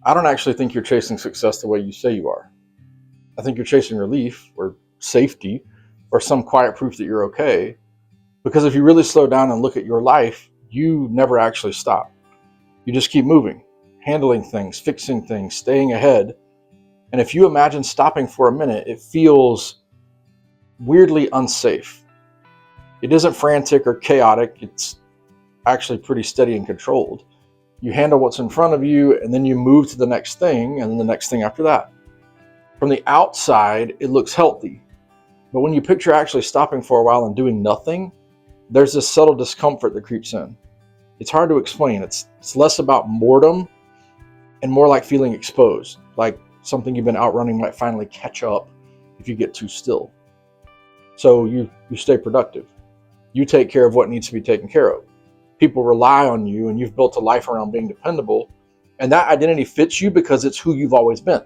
I don't actually think you're chasing success the way you say you are. I think you're chasing relief or safety or some quiet proof that you're okay. Because if you really slow down and look at your life, you never actually stop. You just keep moving, handling things, fixing things, staying ahead. And if you imagine stopping for a minute, it feels weirdly unsafe. It isn't frantic or chaotic. It's actually pretty steady and controlled. You handle what's in front of you, and then you move to the next thing, and then the next thing after that. From the outside, it looks healthy. But when you picture actually stopping for a while and doing nothing, there's this subtle discomfort that creeps in. It's hard to explain. It's less about boredom and more like feeling exposed, like something you've been outrunning might finally catch up if you get too still. So you stay productive. You take care of what needs to be taken care of. People rely on you, and you've built a life around being dependable. And that identity fits you because it's who you've always been.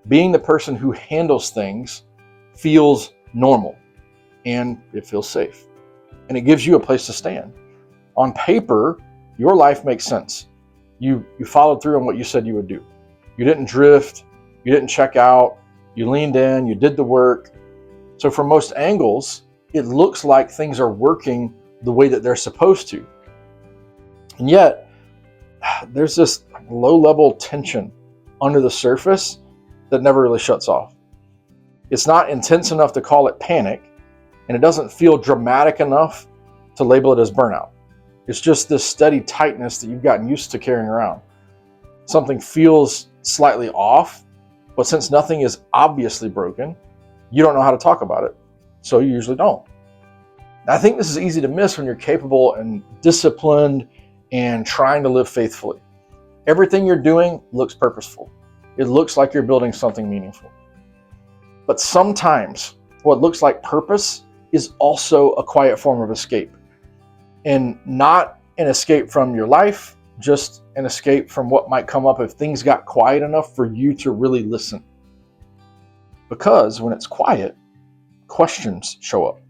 Being the person who handles things feels normal, and it feels safe. And it gives you a place to stand. On paper, your life makes sense. You followed through on what you said you would do. You didn't drift. You didn't check out. You leaned in. You did the work. So from most angles, it looks like things are working the way that they're supposed to. And yet, there's this low-level tension under the surface that never really shuts off. It's not intense enough to call it panic, and it doesn't feel dramatic enough to label it as burnout. It's just this steady tightness that you've gotten used to carrying around. Something feels slightly off, but since nothing is obviously broken, you don't know how to talk about it, so you usually don't. I think this is easy to miss when you're capable and disciplined and trying to live faithfully. Everything you're doing looks purposeful. It looks like you're building something meaningful. But sometimes what looks like purpose is also a quiet form of escape. And not an escape from your life, just an escape from what might come up if things got quiet enough for you to really listen. Because when it's quiet, questions show up.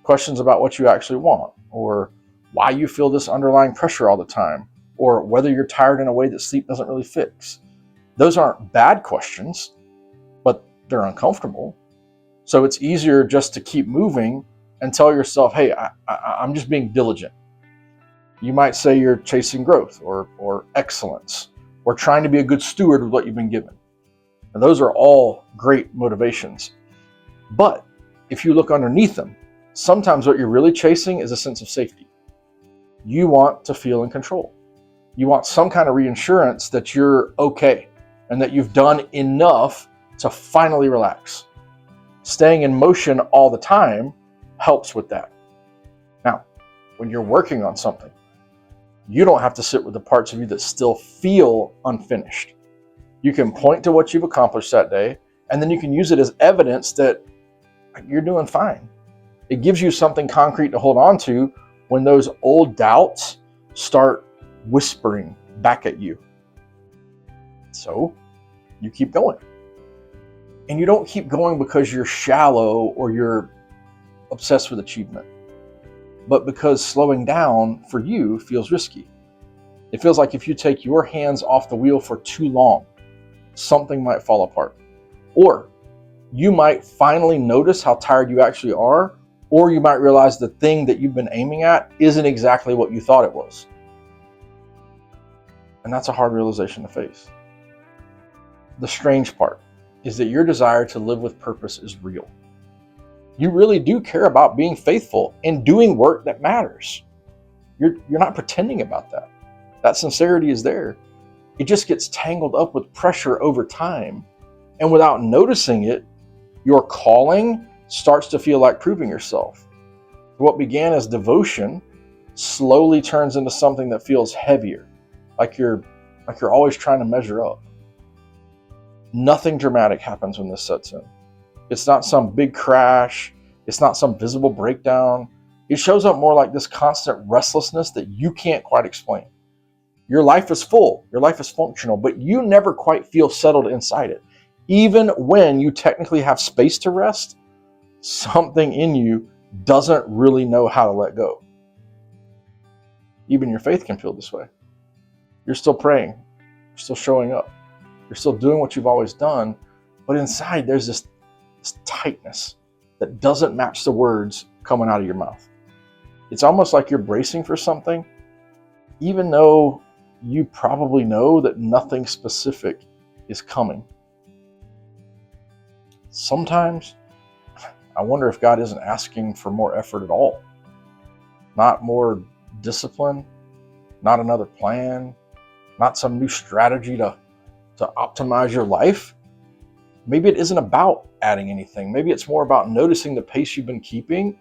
Questions about what you actually want, or why you feel this underlying pressure all the time, or whether you're tired in a way that sleep doesn't really fix. Those aren't bad questions, but they're uncomfortable. So it's easier just to keep moving and tell yourself, hey, I'm just being diligent. You might say you're chasing growth or excellence, or trying to be a good steward of what you've been given. And those are all great motivations. But if you look underneath them, sometimes what you're really chasing is a sense of safety. You want to feel in control. You want some kind of reassurance that you're okay and that you've done enough to finally relax. Staying in motion all the time helps with that. Now, when you're working on something, you don't have to sit with the parts of you that still feel unfinished. You can point to what you've accomplished that day, and then you can use it as evidence that you're doing fine. It gives you something concrete to hold on to when those old doubts start whispering back at you. So you keep going. And you don't keep going because you're shallow or you're obsessed with achievement, but because slowing down for you feels risky. It feels like if you take your hands off the wheel for too long, something might fall apart. Or you might finally notice how tired you actually are, or you might realize the thing that you've been aiming at isn't exactly what you thought it was. And that's a hard realization to face. The strange part is that your desire to live with purpose is real. You really do care about being faithful and doing work that matters. You're not pretending about that. That sincerity is there. It just gets tangled up with pressure over time. And without noticing it, your calling starts to feel like proving yourself. What began as devotion slowly turns into something that feels heavier, like you're always trying to measure up. Nothing dramatic happens when this sets in. It's not some big crash. It's not some visible breakdown. It shows up more like this constant restlessness that you can't quite explain. Your life is full. Your life is functional, but you never quite feel settled inside it. Even when you technically have space to rest, something in you doesn't really know how to let go. Even your faith can feel this way. You're still praying, You're still showing up. You're still doing what you've always done. But inside, there's this tightness that doesn't match the words coming out of your mouth. It's almost like you're bracing for something, even though you probably know that nothing specific is coming. Sometimes I wonder if God isn't asking for more effort at all. Not more discipline, not another plan, not some new strategy to optimize your life. Maybe it isn't about adding anything. Maybe it's more about noticing the pace you've been keeping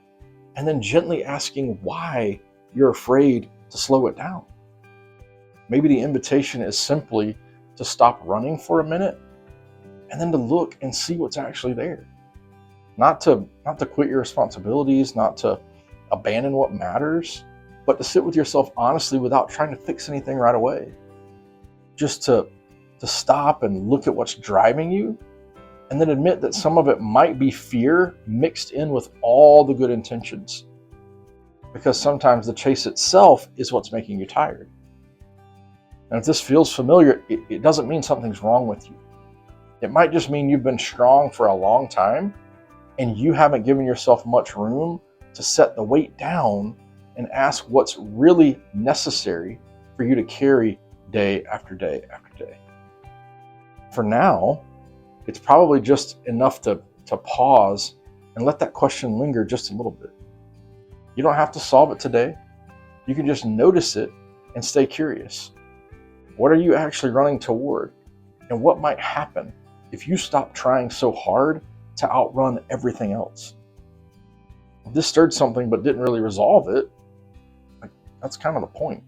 and then gently asking why you're afraid to slow it down. Maybe the invitation is simply to stop running for a minute and then to look and see what's actually there. Not to quit your responsibilities, not to abandon what matters, but to sit with yourself honestly without trying to fix anything right away. Just to stop and look at what's driving you, and then admit that some of it might be fear mixed in with all the good intentions. Because sometimes the chase itself is what's making you tired. And if this feels familiar, it doesn't mean something's wrong with you. It might just mean you've been strong for a long time and you haven't given yourself much room to set the weight down and ask what's really necessary for you to carry day after day after day. For now, it's probably just enough to pause and let that question linger just a little bit. You don't have to solve it today. You can just notice it and stay curious. What are you actually running toward? And what might happen if you stop trying so hard to outrun everything else? If this stirred something but didn't really resolve it, that's kind of the point.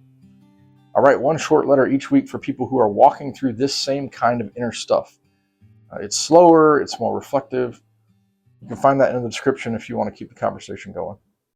I write one short letter each week for people who are walking through this same kind of inner stuff. It's slower, it's more reflective. You can find that in the description if you want to keep the conversation going.